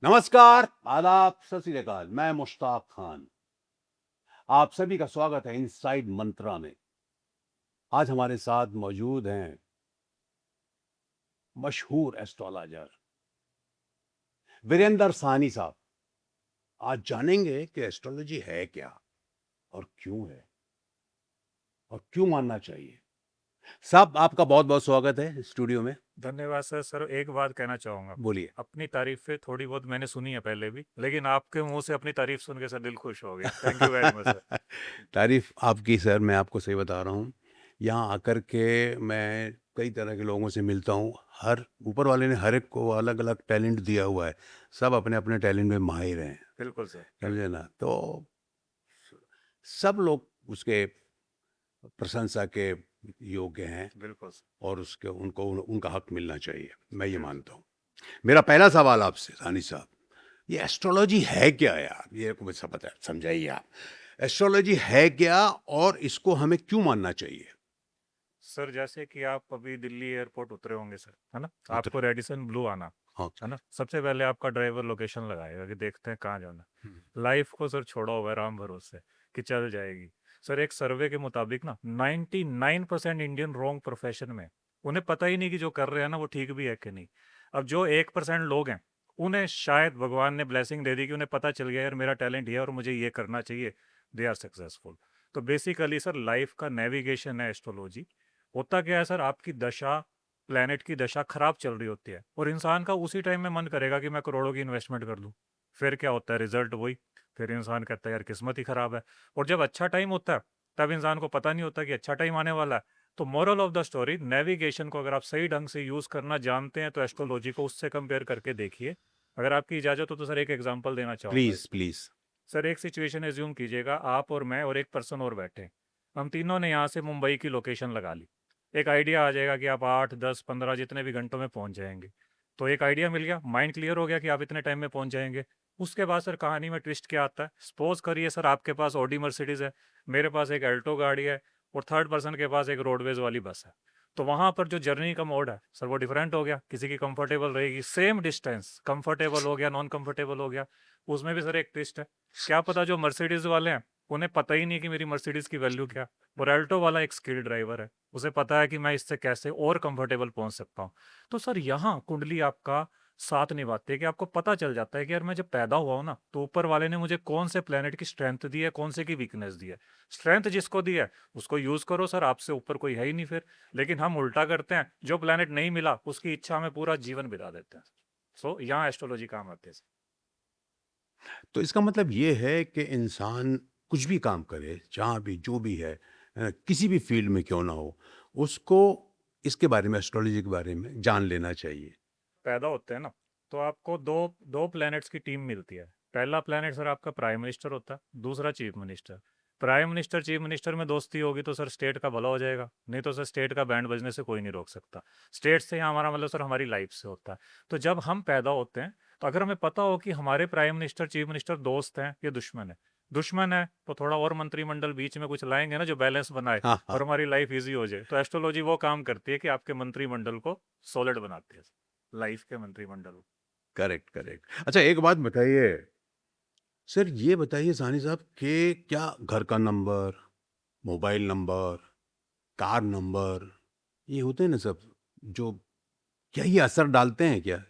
नमस्कार, आदाब, सत श्री अकाल। मैं मुश्ताक खान। आप सभी का स्वागत है इनसाइड मंत्रा में। आज हमारे साथ मौजूद हैं मशहूर एस्ट्रोलॉजर वीरेंद्र साहनी साहब। आज जानेंगे कि एस्ट्रोलॉजी है क्या और क्यों मानना चाहिए। साहब, आपका बहुत-बहुत स्वागत है स्टूडियो में। धन्यवाद सर। सर एक बात कहना चाहूँगा। बोलिए। अपनी तारीफ़ें थोड़ी बहुत मैंने सुनी है पहले भी, लेकिन आपके मुँह से अपनी तारीफ़ सुन के सर दिल खुश हो गया। Thank you very much sir. तारीफ आपकी सर, मैं आपको सही बता रहा हूँ। यहाँ आकर के मैं कई तरह के लोगों से मिलता हूँ। हर ऊपर वाले ने हर एक को अलग-अलग टैलेंट दिया हुआ है। सब अपने-अपने टैलेंट में माहिर हैं, बिल्कुल सर, समझे बिल्कुल। ना? तो सब लोग उसके प्रशंसा के योग्य हैं बिल्कुल सर। और उसके उनको उनका हक मिलना चाहिए, मैं ये जी सर। मानता हूँ। मेरा पहला सवाल आपसे सानी साहब, ये एस्ट्रोलॉजी है क्या यार? ये मुझे सब पता समझाइए आप। एस्ट्रोलॉजी है क्या और इसको हमें क्यों मानना चाहिए? सर जैसे कि आप अभी दिल्ली एयरपोर्ट उतरे होंगे सर, है ना? उतर आपको रेडिसन ब्लू आना, हाँ। है ना? सबसे पहले आपका ड्राइवर लोकेशन लगाएगा कि देखते हैं कहाँ जाना हुँ। है। लाइफ़ को सर छोड़ा हुआ है राम भरोसे कि चल जाएगी। सर एक सर्वे के मुताबिक ना 99% इंडियन रॉन्ग प्रोफ़ेशन में हैं। उन्हें पता ही नहीं कि जो कर रहे हैं ना वो ठीक भी है कि नहीं। अब जो 1% लोग हैं, उन्हें शायद भगवान ने ब्लेसिंग दे दी कि उन्हें पता चल गया यार मेरा टैलेंट ये है और मुझे ये करना चाहिए, दे आर सक्सेसफुल। तो बेसिकली सर लाइफ़ का नेविगेशन है एस्ट्रोलॉजी। होता क्या है सर, आपकी दशा, प्लैनेट की दशा खराब चल रही होती है और इंसान का उसी टाइम में मन करेगा कि मैं करोड़ों की इन्वेस्टमेंट कर दूं। फिर क्या होता है, रिजल्ट वही। फिर इंसान कहता है यार किस्मत ही खराब है। और जब अच्छा टाइम होता है तब इंसान को पता नहीं होता कि अच्छा टाइम आने वाला है। तो moral of the story, navigation को अगर आप सही ढंग से यूज करना जानते हैं तो एस्ट्रोलॉजी को उससे कंपेयर करके देखिए। अगर आपकी इजाजत हो तो सर एक एग्जांपल देना चाहूंगा प्लीज़, इसमें। प्लीज़। सर एक सिचुएशन एज्यूम कीजिएगा, आप और मैं और एक पर्सन और बैठे हैं। हम तीनों ने यहाँ से मुंबई की लोकेशन लगा ली। एक आइडिया आ जाएगा कि आप 8, 10, 15 जितने भी घंटों में पहुँच जाएंगे। तो एक आइडिया मिल गया, माइंड क्लियर हो गया कि आप इतने टाइम में पहुँच जाएंगे। उसके बाद सर कहानी में ट्विस्ट क्या आता है, सपोज करिए सर आपके पास ऑडी मर्सिडीज है, मेरे पास एक अल्टो गाड़ी है और थर्ड पर्सन के पास एक रोडवेज वाली बस है। तो वहां पर जो जर्नी का मोड है सर वो डिफरेंट हो गया, किसी की कंफर्टेबल रहेगी, सेम डिस्टेंस कंफर्टेबल हो गया, नॉन कंफर्टेबल हो गया। उसमें भी सर एक ट्विस्ट है, क्या पता जो मर्सिडीज वाले हैं उन्हें पता ही नहीं कि मेरी मर्सिडीज की वैल्यू क्या। और अल्टो वाला एक स्किल्ड ड्राइवर है, उसे पता है कि मैं इससे कैसे और कंफर्टेबल पहुंच सकता हूँ। तो सर यहाँ कुंडली आपका साथ निभाती है कि आपको पता चल जाता है कि यार मैं जब पैदा हुआ हूं ना तो ऊपर वाले ने मुझे कौन से प्लेनेट की स्ट्रेंथ दी है, कौन से की वीकनेस दी है। स्ट्रेंथ जिसको दी है उसको यूज करो सर, आपसे ऊपर कोई है ही नहीं फिर। लेकिन हम उल्टा करते हैं, जो प्लेनेट नहीं मिला उसकी इच्छा में पूरा जीवन बिता देते हैं। सो यहाँ एस्ट्रोलॉजी काम आती है सर। तो इसका मतलब ये है कि इंसान कुछ भी काम करे, जहाँ भी, जो भी है, किसी भी फ़ील्ड में क्यों ना हो, उसको इसके बारे में, एस्ट्रोलॉजी के बारे में जान लेना चाहिए। पैदा होते हैं ना तो आपको दो दो प्लैनेट्स की टीम मिलती है। पहला प्लैनेट सर आपका प्राइम मिनिस्टर होता है, दूसरा chief minister. Prime minister chief minister में दोस्ती होगी तो सर स्टेट का भला हो जाएगा, नहीं तो सर स्टेट का बैंड बजने से कोई नहीं रोक सकता। स्टेट से यहाँ हमारा मतलब सर हमारी लाइफ से होता है। तो जब हम पैदा होते हैं तो अगर हमें पता हो कि हमारे प्राइम मिनिस्टर चीफ मिनिस्टर दोस्त हैं या दुश्मन है, दुश्मन है तो थोड़ा और मंत्रिमंडल बीच में कुछ लाएंगे ना जो बैलेंस बनाए हाँ, हाँ। और हमारी लाइफ इजी हो जाए। तो एस्ट्रोलॉजी वो काम करती है कि आपके मंत्रिमंडल को सॉलिड बनाती है, लाइफ के मंत्रिमंडल। Correct, correct. अच्छा, एक बात बताइए, सर ये बताइए साहनी साहब कि क्या घर का number, mobile number, car number, ये होते हैं ना सब, जो क्या ये असर डालते हैं क्या?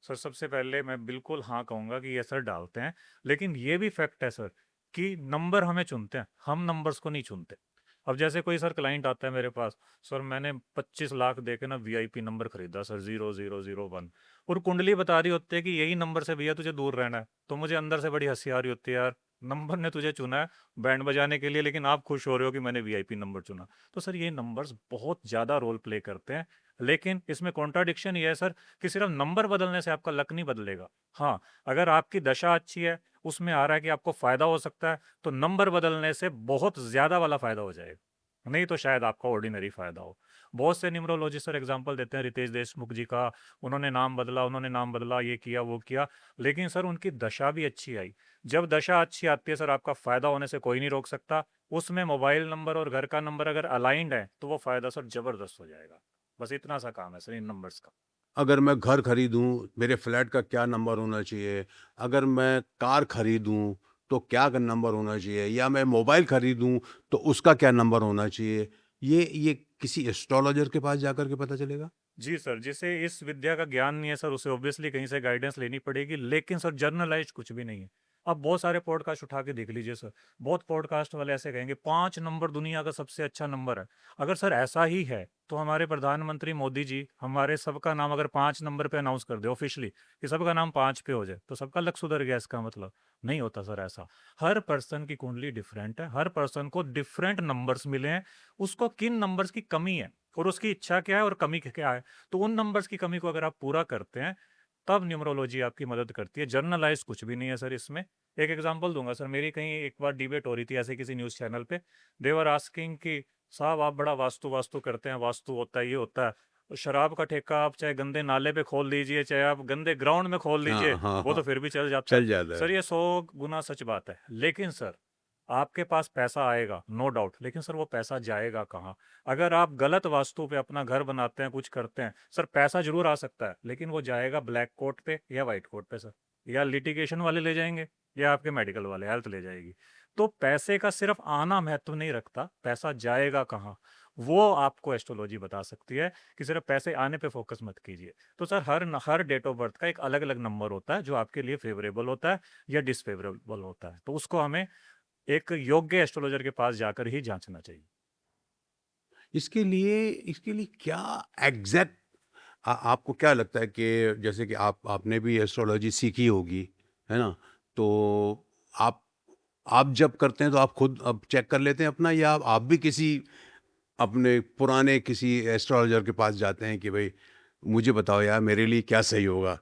सर सबसे पहले मैं बिल्कुल हाँ कहूँगा कि ये असर डालते हैं, लेकिन ये भी फैक्ट है सर कि नंबर हमें चुनते हैं, हम नंबर्स को नहीं चुनते। अब जैसे कोई सर क्लाइंट आता है मेरे पास, सर मैंने 25 लाख दे के ना वीआईपी नंबर खरीदा सर 0001, और कुंडली बता रही होती है कि यही नंबर से भैया तुझे दूर रहना है। तो मुझे अंदर से बड़ी हंसी आ रही होती है, यार नंबर ने तुझे चुना है बैंड बजाने के लिए, लेकिन आप खुश हो रहे हो कि मैंने वीआईपी नंबर चुना। तो सर ये नंबर्स बहुत ज़्यादा रोल प्ले करते हैं, लेकिन इसमें कॉन्ट्राडिक्शन ये है सर कि सिर्फ नंबर बदलने से आपका लक नहीं बदलेगा। हाँ, अगर आपकी दशा अच्छी है, उसमें आ रहा है कि आपको फायदा हो सकता है, तो नंबर बदलने से बहुत ज्यादा वाला फायदा हो जाएगा, नहीं तो शायद आपका ऑर्डिनरी फायदा हो। बहुत से न्यूमरोलॉजिस्ट सर एग्जांपल देते हैं, रितेश देशमुख जी का, उन्होंने नाम बदला, ये किया वो किया, लेकिन सर उनकी दशा भी अच्छी आई। जब दशा अच्छी आती है सर आपका फायदा होने से कोई नहीं रोक सकता। उसमें मोबाइल नंबर और घर का नंबर अगर अलाइंड है तो वो फायदा सर जबरदस्त हो जाएगा। बस इतना सा काम है सर इन नंबर्स का। अगर मैं घर खरीदूँ, मेरे फ्लैट का क्या नंबर होना चाहिए? अगर मैं कार खरीदूँ, तो क्या क नंबर होना चाहिए? या मैं मोबाइल खरीदूँ, तो उसका क्या नंबर होना चाहिए? ये किसी एस्ट्रोलॉजर के पास जाकर के पता चलेगा? जी सर, जिसे इस विद्या का ज्ञान नहीं है सर, उसे ऑब्वियसली कहीं से गाइडेंस लेनी पड़ेगी, लेकिन सर जर्नलाइज़्ड कुछ भी नहीं है। आप बहुत सारे पॉडकास्ट उठा के देख लीजिए सर, बहुत पॉडकास्ट वाले ऐसे कहेंगे 5 नंबर दुनिया का सबसे अच्छा नंबर है। अगर सर ऐसा ही है, तो हमारे प्रधानमंत्री मोदी जी हमारे सबका नाम अगर 5 नंबर पे अनाउंस कर दें ऑफ़िशियली कि सबका नाम 5 पे हो जाए, तो सबका लक सुधर गया इसका मतलब। नहीं होता सर ऐसा। हर पर्सन की कुंडली डिफरेंट है, हर पर्सन को डिफरेंट नंबर्स मिले हैं, उसको किन नंबर्स की कमी है और उसकी इच्छा क्या है और कमी क्या है। तो उन नंबर्स की कमी को अगर आप पूरा करते हैं, तब न्यूमरोलॉजी आपकी मदद करती है। जर्नलाइज़ कुछ भी नहीं है सर इसमें। एक एग्ज़ाम्पल दूँगा सर, मेरी कहीं एक बार डिबेट हो रही थी ऐसे किसी न्यूज़ चैनल पे। दे वर आस्किंग कि साहब आप बड़ा वास्तु-वास्तु करते हैं, वास्तु होता है, ये होता है। शराब का ठेका आप चाहे गंदे नाले पे खोल लीजिए, चाहे आप गंदे ग्राउंड में खोल लीजिए, हाँ, हाँ, वो तो हाँ। फिर भी चल जाता है। चल जाता सर है। ये 100 गुना सच बात है। लेकिन सर, आपके पास पैसा आएगा, नो डाउट, लेकिन सर वो पैसा जाएगा कहाँ? अगर आप गलत वास्तु पे अपना घर बनाते हैं, कुछ करते हैं, सर पैसा ज़रूर आ सकता है, लेकिन वो जाएगा ब्लैक कोट पे या व्हाइट कोट पे सर। या लिटिगेशन वाले ले जाएँगे या आपके मेडिकल वाले, हेल्थ ले जाएगी। तो पैसे का सिर्फ़ आना महत्व नहीं रखता, पैसा जाएगा कहाँ? वो आपको एस्ट्रोलॉजी बता सकती है कि सिर्फ़ पैसे आने पे फ़ोकस मत कीजिए। तो सर हर डेट ऑफ बर्थ का एक अलग-अलग नंबर होता है, जो आपके लिए फ़ेवरेबल होता है या डिसफ़ेवरेबल होता है। तो उसको हमें एक योग्य एस्ट्रोलॉजर के पास जाकर ही जाँचना चाहिए। इसके लिए क्या एग्ज़ैक्ट आपको क्या लगता है कि जैसे कि आपने भी एस्ट्रोलॉजी सीखी होगी, है ना? तो आप आप जब करते हैं तो आप खुद अब चेक कर लेते हैं अपना, या आप भी किसी अपने पुराने किसी एस्ट्रोलॉजर के पास जाते हैं कि भई मुझे बताओ यार मेरे लिए क्या सही होगा?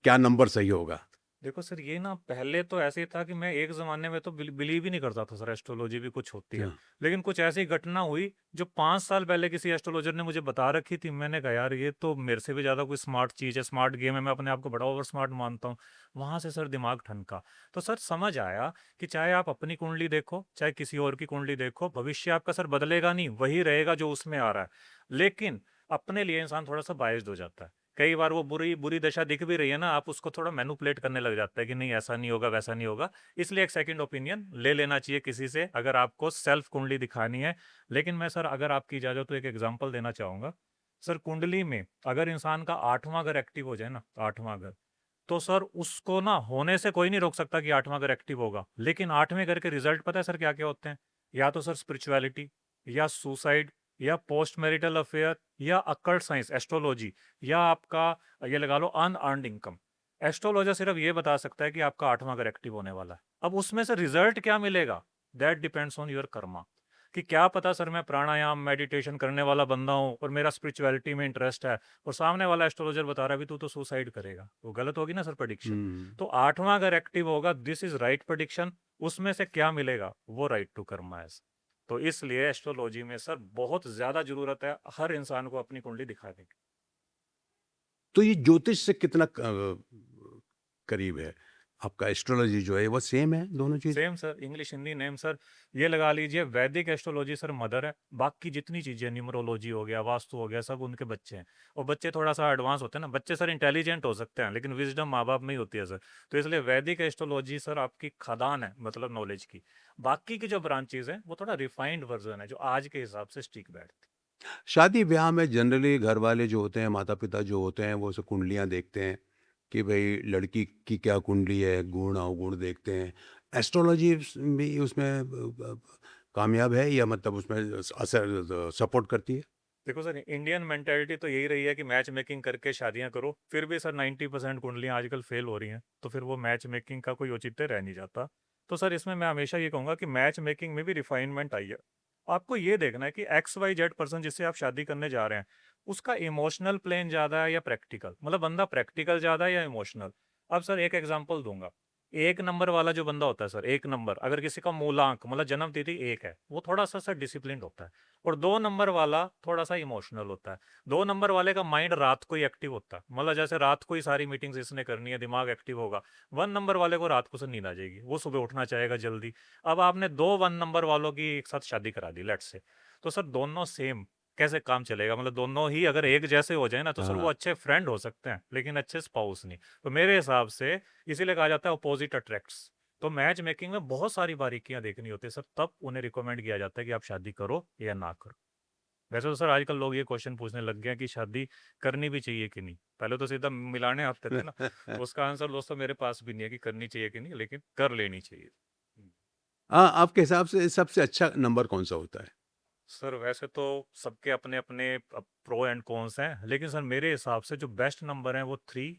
क्या नंबर सही होगा? देखो सर, ये ना पहले तो ऐसे ही था कि मैं एक ज़माने में तो बिलीव ही नहीं करता था सर एस्ट्रोलॉजी भी कुछ होती है। अच्छा। लेकिन कुछ ऐसी घटना हुई जो 5 साल पहले किसी एस्ट्रोलॉजर ने मुझे बता रखी थी। मैंने कहा यार ये तो मेरे से भी ज़्यादा कोई स्मार्ट चीज़ है, स्मार्ट गेम है, मैं अपने आप को बड़ा ओवर स्मार्ट मानता हूँ। वहाँ से सर दिमाग ठनका। तो सर समझ आया कि चाहे आप अपनी कुंडली देखो, चाहे किसी और की कुंडली देखो, भविष्य आपका सर बदलेगा नहीं, वही रहेगा जो उसमें आ रहा है। लेकिन अपने लिए इंसान थोड़ा-सा बायस्ड हो जाता है। कई बार वो बुरी बुरी दशा दिख भी रही है ना, आप उसको थोड़ा मैनिपुलेट करने लग जाता है कि नहीं ऐसा नहीं होगा, वैसा नहीं होगा। इसलिए एक सेकंड ओपिनियन ले लेना चाहिए किसी से अगर आपको सेल्फ कुंडली दिखानी है। लेकिन मैं सर अगर आपकी इजाज़त हो तो एक एग्ज़ाम्पल देना चाहूँगा। सर कुंडली में अगर इंसान का 8वाँ घर एक्टिव हो जाए ना, 8वाँ घर, तो सर उसको ना होने से कोई नहीं रोक सकता कि 8वाँ घर एक्टिव होगा। लेकिन 8वें घर के रिज़ल्ट पता है सर क्या-क्या होते हैं? या तो सर स्पिरिचुअलिटी या सुसाइड या पोस्ट मैरिटल अफेयर या अकल्ट साइंस, एस्ट्रोलॉजी या आपका ये लगा लो अनअर्न्ड इनकम। एस्ट्रोलॉजर सिर्फ ये बता सकता है कि आपका 8वां घर एक्टिव होने वाला है। अब उसमें से रिजल्ट क्या मिलेगा? That depends on your Karma. कि क्या पता सर मैं प्राणायाम, मेडिटेशन करने वाला बंदा हूँ और मेरा स्पिरिचुअलिटी में इंटरेस्ट है और सामने वाला एस्ट्रोलॉजर बता रहा है, "अभी तू तो सुसाइड करेगा।" वो गलत होगी ना सर प्रेडिक्शन। हुँ। तो 8वां घर एक्टिव होगा, दिस इज़ राइट प्रेडिक्शन। उसमें से क्या मिलेगा? वो राइट टू कर्मा है। तो इसलिए एस्ट्रोलॉजी में सर बहुत ज़्यादा ज़रूरत है हर इंसान को अपनी कुंडली दिखाने की। तो ये ज्योतिष से कितना करीब है? आपका एस्ट्रोलॉजी जो है वो सेम है दोनों चीज़? Same sir, English Hindi name sir, ये लगा लीजिए वैदिक एस्ट्रोलॉजी सर मदर है, बाकी जितनी चीज़ें न्यूमरोलॉजी हो गया, वास्तु हो गया, सब उनके बच्चे हैं। और बच्चे थोड़ा-सा एडवांस होते हैं ना, बच्चे सर इंटेलिजेंट हो सकते हैं, लेकिन विज़डम माँ-बाप में ही होती है सर। तो इसलिए वैदिक एस्ट्रोलॉजी सर आपकी खदान है, मतलब नॉलेज की। बाकी की जो ब्रांचेज़ हैं, वो थोड़ा रिफाइंड वर्ज़न है, जो आज के हिसाब से स्टिक बैठती है। शादी-ब्याह में जनरली घर वाले जो होते हैं, माता-पिता जो होते हैं, वो सब कुंडलियाँ देखते हैं कि भई लड़की की क्या कुंडली है, गुण-अवगुण देखते हैं। एस्ट्रोलॉजी भी उसमें कामयाब है, या मतलब उसमें असर सपोर्ट करती है? देखो सर, इंडियन मेंटालिटी तो यही रही है कि मैच मेकिंग करके शादियां करो। फिर भी सर 90% कुंडलियां आजकल फेल हो रही हैं, तो फिर वो मैच मेकिंग का कोई औचित्य रह नहीं जाता। तो सर इसमें मैं हमेशा ये कहूंगा कि मैच मेकिंग में भी रिफाइनमेंट आई है। आपको ये देखना है कि एक्स वाई जेड पर्सन जिससे आप शादी करने जा रहे हैं, उसका इमोशनल प्लेन ज्यादा है या प्रैक्टिकल, मतलब बंदा प्रैक्टिकल ज्यादा है या इमोशनल। अब सर एक एग्जाम्पल दूंगा। एक नंबर वाला जो बंदा होता है सर, एक नंबर, अगर किसी का मूलांक मतलब जन्म तिथि एक है, वो थोड़ा सा सर डिसिप्लिन होता है। और 2 नंबर वाला थोड़ा-सा इमोशनल होता है। 2 नंबर वाले का माइंड रात को ही एक्टिव होता है। मतलब जैसे रात को ही सारी मीटिंग्स इसने करनी है, दिमाग एक्टिव होगा। 1 नंबर वाले को रात को से नींद आ जाएगी। वो सुबह उठना चाहेगा जल्दी। अब आपने 2 1 नंबर वालों की एक साथ शादी करा दी लेट्स से। तो सर दोनों सेम कैसे काम चलेगा? मतलब दोनों ही अगर एक जैसे हो जाए ना तो सर वो हाँ। अच्छे फ्रेंड हो सकते हैं, लेकिन अच्छे स्पाउस नहीं। तो मेरे हिसाब से इसीलिए कहा जाता है अपोजिट अट्रैक्ट्स। तो मैच मेकिंग में बहुत सारी बारीकियाँ देखनी होती है सर, तब उन्हें रिकमेंड किया जाता है कि आप शादी करो या ना करो। वैसे तो सर आजकल लोग ये क्वेश्चन पूछने लग गए हैं कि शादी करनी भी चाहिए कि नहीं? पहले तो सीधा मिलाने आते थे ना, तो उसका आंसर दोस्तों मेरे पास भी नहीं है कि करनी चाहिए कि नहीं, लेकिन कर लेनी चाहिए। हुँ। हाँ, आपके हिसाब से सबसे अच्छा नंबर कौन-सा होता है? सर वैसे तो सबके अपने-अपने प्रो एंड कॉन्स हैं, लेकिन सर मेरे हिसाब से जो बेस्ट नंबर हैं वो 3,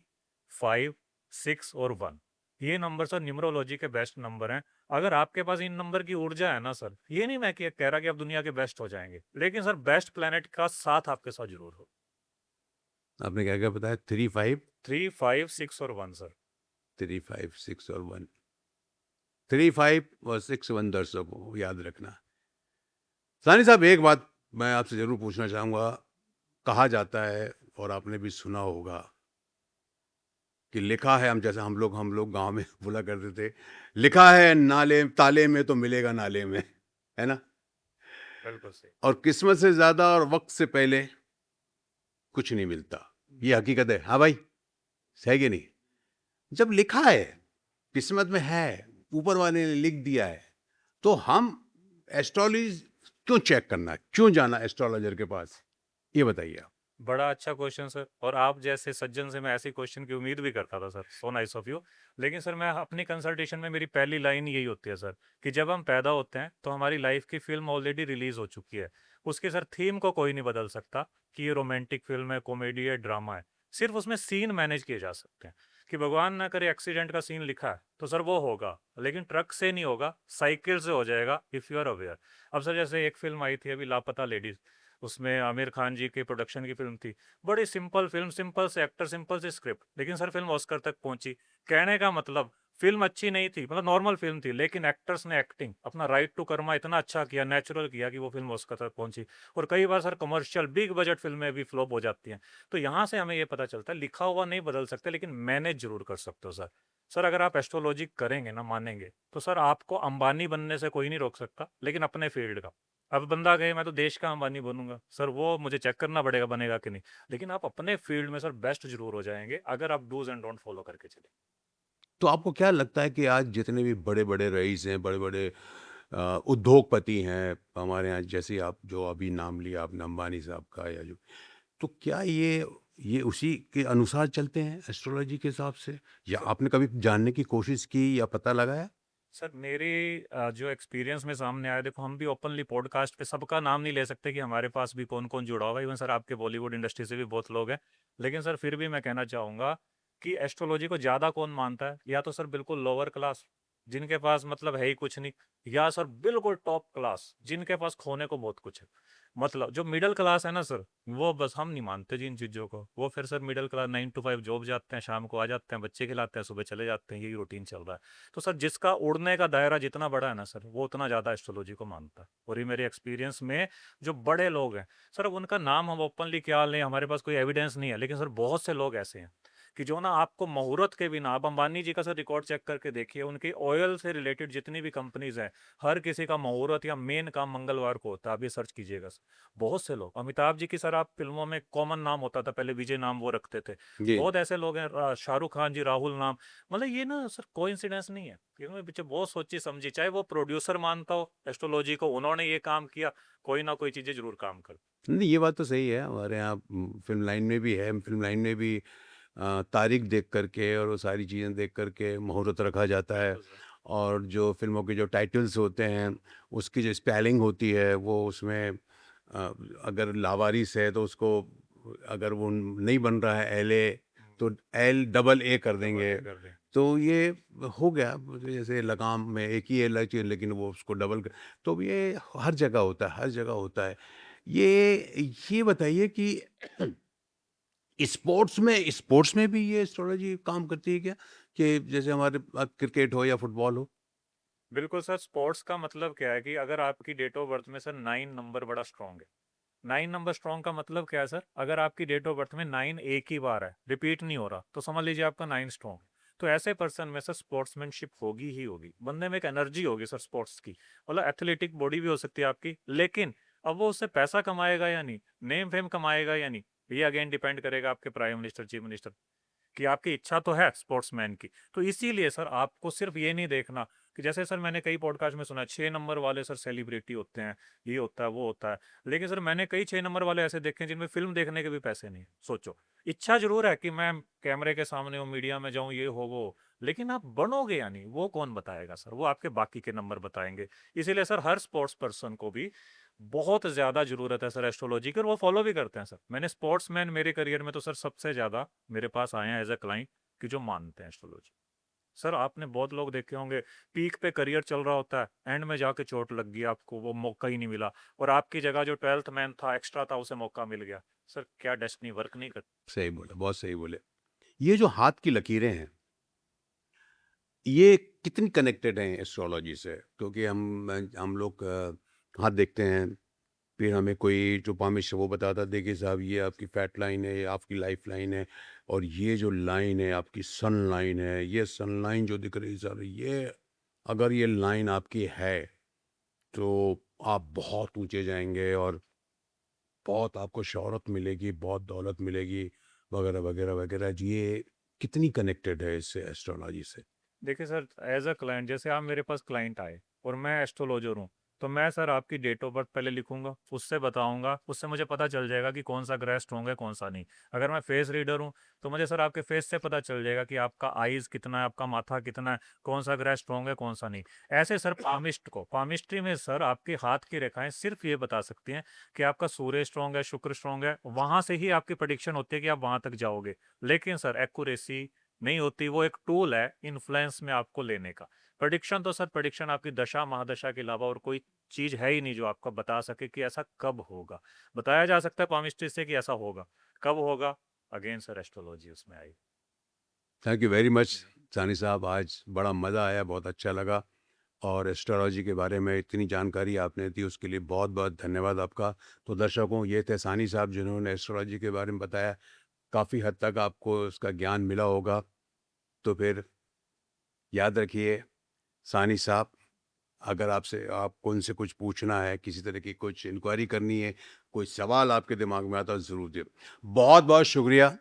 5, 6 और 1। ये नंबर सर न्यूमरोलॉजी के बेस्ट नंबर हैं। अगर आपके पास इन नंबर की ऊर्जा है ना सर, ये नहीं मैं कह रहा कि आप दुनिया के बेस्ट हो जाएँगे, लेकिन सर बेस्ट प्लैनेट का साथ आपके साथ ज़रूर हो। आपने क्या-क्या बताया? 3, 5, 3, 5, 6 और 1 सर। 3, 5, 6 और 1। 3, 5 और 6, 1 दर्शकों को याद रखना। सानी साहब, एक बात मैं आपसे ज़रूर पूछना चाहूँगा। कहा जाता है और आपने भी सुना होगा कि लिखा है, हम लोग गाँव में बोला करते थे, लिखा है नाले ताले में तो मिलेगा नाले में, है ना? बिल्कुल सही। और किस्मत से ज़्यादा और वक़्त से पहले कुछ नहीं मिलता। ये हकीकत है। हाँ भाई, है कि नहीं? जब लिखा है, किस्मत में है, ऊपर वाले ने लिख दिया है, तो हम एस्ट्रोलॉजी क्यों चेक करना है? क्यों जाना एस्ट्रोलॉजर के पास? ये बताइए आप। बड़ा अच्छा क्वेश्चन सर, और आप जैसे सज्जन से मैं ऐसे क्वेश्चन की उम्मीद भी करता था sir. So nice of you. लेकिन सर मैं अपनी कंसल्टेशन में मेरी पहली लाइन यही होती है सर, कि जब हम पैदा होते हैं तो हमारी लाइफ की फिल्म ऑलरेडी रिलीज हो चुकी है। उसके सर थीम को कोई नहीं बदल सकता कि ये रोमांटिक फिल्म है, कॉमेडी है, ड्रामा है। सिर्फ उसमें सीन मैनेज किए जा सकते हैं। कि भगवान ना करे एक्सीडेंट का सीन लिखा है तो सर वो होगा, लेकिन ट्रक से नहीं होगा, साइकिल से हो जाएगा, इफ यू आर अवेयर। अब सर जैसे एक फिल्म आई थी अभी, लापता लेडीज, उसमें आमिर खान जी के प्रोडक्शन की फिल्म थी। बड़ी सिंपल फिल्म, सिंपल से एक्टर, सिंपल सी स्क्रिप्ट, लेकिन सर फिल्म ऑस्कर तक पहुंची। कहने का मतलब फिल्म अच्छी नहीं थी, मतलब नॉर्मल फिल्म थी, लेकिन एक्टर्स ने एक्टिंग, अपना राइट टू कर्मा इतना अच्छा किया, नेचुरल किया कि वो फिल्म ऑस्कर तक पहुंची। और कई बार सर कमर्शियल बिग बजट फिल्में भी फ्लॉप हो जाती हैं। तो यहाँ से हमें ये पता चलता है लिखा हुआ नहीं बदल सकते, लेकिन मैनेज जरूर कर सकते हो सर। सर अगर आप एस्ट्रोलॉजी करेंगे ना, मानेंगे, तो सर आपको अंबानी बनने से कोई नहीं रोक सकता, लेकिन अपने फील्ड का। अब बंदा कहे मैं तो देश का अंबानी बनूंगा, सर वो मुझे चेक करना पड़ेगा बनेगा कि नहीं। लेकिन आप अपने फील्ड में सर बेस्ट जरूर हो जाएंगे अगर आप डूज एंड डोंट फॉलो करके चले। तो आपको क्या लगता है कि आज जितने भी बड़े-बड़े रईस हैं, बड़े-बड़े उद्योगपति हैं, हमारे यहाँ जैसे आप जो अभी नाम लिया आपने अंबानी साहब का या जो, तो क्या ये उसी के अनुसार चलते हैं एस्ट्रोलॉजी के हिसाब से? या सर आपने कभी जानने की कोशिश की या पता लगाया? सर मेरे जो एक्सपीरियंस में सामने आया, देखो हम भी ओपनली पॉडकास्ट पे सबका नाम नहीं ले सकते कि हमारे पास भी कौन कौन जुड़ा हुआ है। इवन सर आपके बॉलीवुड इंडस्ट्री से भी बहुत लोग हैं। लेकिन सर फिर भी मैं कहना चाहूँगा कि एस्ट्रोलॉजी को ज़्यादा कौन मानता है, या तो सर बिल्कुल लोअर क्लास जिनके पास मतलब है ही कुछ नहीं, या सर बिल्कुल टॉप क्लास जिनके पास खोने को बहुत कुछ है। मतलब जो मिडिल क्लास है ना सर, वो बस हम नहीं मानते जी इन चीज़ों को। वो फिर sir middle class 9 to 5 job जाते हैं, शाम को आ जाते हैं, बच्चे खिलाते हैं, सुबह चले जाते हैं, यही रूटीन चल रहा है। तो सर जिसका उड़ने का दायरा जितना बड़ा है ना सर, वो उतना ज़्यादा एस्ट्रोलॉजी को मानता है। और ये मेरे एक्सपीरियंस में जो बड़े लोग हैं सर, अब उनका नाम हम ओपनली क्या लें, हमारे पास कोई एविडेंस नहीं है, लेकिन सर बहुत से लोग ऐसे हैं कि जो ना आपको मुहूर्त के बिना, आप अंबानी जी का सर रिकॉर्ड चेक करके देखिए, उनकी ऑयल से रिलेटेड जितनी भी कंपनीज हैं, हर किसी का मुहूर्त या मेन काम मंगलवार को होता है। आप ये सर्च कीजिएगा सर। बहुत से लोग, अमिताभ जी की सर आप फिल्मों में कॉमन नाम होता था पहले, विजय नाम वो रखते थे। जी। बहुत ऐसे लोग हैं, शाहरुख खान जी, राहुल नाम। मतलब ये ना सर कोइंसिडेंस नहीं है, इन्होंने पीछे बहुत सोची समझी, चाहे वो प्रोड्यूसर मानता हो एस्ट्रोलॉजी को, उन्होंने ये काम किया, कोई ना कोई चीजें जरूर काम कर। नहीं, ये बात तो सही है। हमारे यहाँ फ़िल्म लाइन में भी है। फ़िल्म लाइन में भी तारीख देख कर के और वो सारी चीज़ें देख कर के मुहूर्त रखा जाता है। बिल्कुल सर। और जो फ़िल्मों के जो टाइटल्स होते हैं, उसकी जो स्पेलिंग होती है, वो उसमें अ, अगर लावारिस है तो उसको, अगर वो नहीं बन रहा है एल-ए, तो एल डबल ए कर डबल देंगे। ए कर दें। तो ये हो गया, जैसे लगाम में एक ही एल चाहिए लेकिन वो उसको डबल कर, तो ये हर जगह होता है, हर जगह होता है। ये बताइए कि स्पोर्ट्स में भी ये एस्ट्रोलॉजी काम करती है क्या? कि जैसे हमारे क्रिकेट हो या फुटबॉल हो? बिल्कुल सर, स्पोर्ट्स का मतलब क्या है कि अगर आपकी डेट ऑफ बर्थ में सर 9 नंबर बड़ा स्ट्रांग है। 9 नंबर स्ट्रांग का मतलब क्या है सर? अगर आपकी डेट ऑफ बर्थ में 9 एक ही बार है, रिपीट नहीं हो रहा, तो समझ लीजिए आपका 9 स्ट्रांग है। तो ऐसे पर्सन में सर स्पोर्ट्समैनशिप होगी ही होगी। बंदे में एक एनर्जी होगी सर स्पोर्ट्स की। मतलब एथलेटिक बॉडी भी हो सकती है आपकी, लेकिन अब वो उससे पैसा कमाएगा या नहीं, नेम फेम कमाएगा या नहीं, ये अगेन डिपेंड करेगा आपके प्राइम मिनिस्टर, चीफ मिनिस्टर कि आपकी इच्छा तो है स्पोर्ट्समैन की। तो इसीलिए सर आपको सिर्फ ये नहीं देखना कि जैसे सर मैंने कई पॉडकास्ट में सुना है 6 नंबर वाले सर सेलिब्रिटी होते हैं, ये होता है, वो होता है। लेकिन सर मैंने कई 6 नंबर वाले ऐसे देखे हैं जिनमें फ़िल्म देखने के भी पैसे नहीं हैं। सोचो, इच्छा ज़रूर है कि मैं कैमरे के सामने हूँ, मीडिया में जाऊँ, ये हो, वो हो, लेकिन आप बनोगे या नहीं, वो कौन बताएगा सर? वो आपके बाकी के नंबर बताएँगे। इसीलिए सर हर स्पोर्ट्स पर्सन को भी बहुत ज़्यादा ज़रूरत है सर एस्ट्रोलॉजी की और वो फ़ॉलो भी करते हैं सर। मैंने स्पोर्ट्समैन मेरे करियर में तो सर सबसे ज़्यादा मेरे पास आए हैं एज़ अ क्लाइंट कि जो मानते हैं एस्ट्रोलॉजी। सर आपने बहुत लोग देखे होंगे पीक पे करियर चल रहा होता है, एंड में जाके चोट लग गई, आपको वो मौका ही नहीं मिला और आपकी जगह जो 12th मैन था, एक्स्ट्रा था, उसे मौका मिल गया। सर क्या डेस्टिनी वर्क नहीं करती? सही बोले, बहुत सही बोले। ये जो हाथ की लकीरें हैं, ये कितनी कनेक्टेड हैं एस्ट्रोलॉजी से? क्योंकि हम लोग हाथ देखते हैं, फिर हमें कोई जो पामिश है वो बताता है, देखिए साहब ये आपकी फैट लाइन है, ये आपकी लाइफ लाइन है, और ये जो लाइन है आपकी सन लाइन है, ये सन लाइन जो दिख रही है सर, ये अगर ये लाइन आपकी है तो आप बहुत ऊंचे जाएंगे और बहुत आपको शोहरत मिलेगी, बहुत दौलत मिलेगी, वगैरह वगैरह वगैरह। ये कितनी कनेक्टेड है इससे, एस्ट्रोलॉजी से? देखिए सर एज अ क्लाइंट, जैसे आप मेरे पास क्लाइंट आए और मैं एस्ट्रोलॉजर हूँ, तो मैं सर आपकी डेट ऑफ बर्थ पहले लिखूंगा, उससे बताऊंगा, उससे मुझे पता चल जाएगा कि कौन सा ग्रह स्ट्रॉन्ग है, कौन सा नहीं। अगर मैं फेस रीडर हूँ तो मुझे सर आपके फेस से पता चल जाएगा कि आपका आईज कितना है, आपका माथा कितना है, कौन सा ग्रह स्ट्रॉन्ग है, कौन सा नहीं। ऐसे सर पामिस्ट्री में सर आपके हाथ की रेखाएं सिर्फ ये बता सकती हैं कि आपका सूर्य स्ट्रॉन्ग है, शुक्र स्ट्रॉन्ग है, वहां से ही आपकी प्रेडिक्शन होती है कि आप वहां तक जाओगे। लेकिन सर एक्यूरेसी नहीं होती, वो एक टूल है इन्फ्लुएंस में आपको लेने का। प्रेडिक्शन तो सर प्रेडिक्शन आपकी दशा महादशा के अलावा और कोई चीज है ही नहीं जो आपको बता सके कि ऐसा कब होगा। बताया जा सकता है पामिस्ट्री से कि ऐसा होगा, कब होगा अगेन सर एस्ट्रोलॉजी उसमें आई। थैंक यू वेरी मच सानी साहब, आज बड़ा मज़ा आया, बहुत अच्छा लगा, और एस्ट्रोलॉजी के बारे में इतनी जानकारी आपने दी उसके लिए बहुत बहुत धन्यवाद आपका। तो दर्शकों, ये थे सानी साहब जिन्होंने एस्ट्रोलॉजी के बारे में बताया। काफ़ी हद तक आपको उसका ज्ञान मिला होगा। तो फिर याद रखिए सानी साहब, अगर आपको उनसे कुछ पूछना है, किसी तरह की कुछ इंक्वायरी करनी है, कोई सवाल आपके दिमाग में आता है, ज़रूर दिए। बहुत बहुत शुक्रिया।